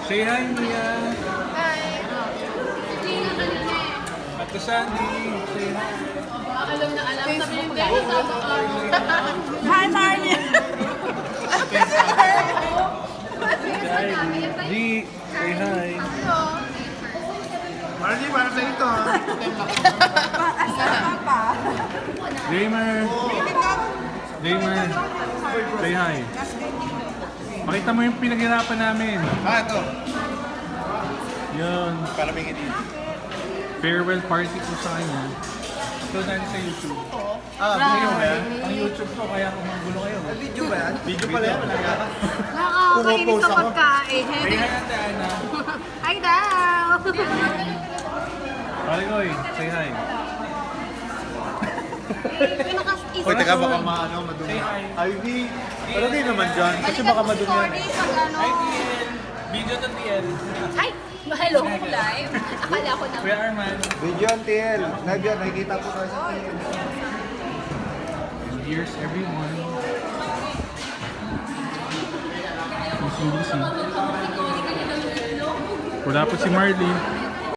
Say hi, Mia. Hi. Ate Sandy. Say hi. Alam na alam. Sabi yung day, hi, Marnie. G, say hi. Margie, para sa ito ha. Gamer. Gamer. Say hi. Pakita mo yung pinaghirapan namin. Ito. Yun. Para may ngiti. Farewell party ko sa kanya. Ito natin sa YouTube. Video ba yan? Ang YouTube ko, kaya kung magulo kayo. Video ba yan? Video pala yan. Nakakainis sa pagkain. Say hi, Ate Ana. Hi daw. Paligoy, say hi. Uy, teka baka madumi. Say hi. Ivy, palagay naman dyan. Kasi baka madumi yan. Hi, TL. Video to TL. Hi. Hello, live. Akala ko na. Kuya Arman. Video yan, TL. Live yan, nakikita po tayo sa TL. And here's everyone. Busy. Wala po si Marlene.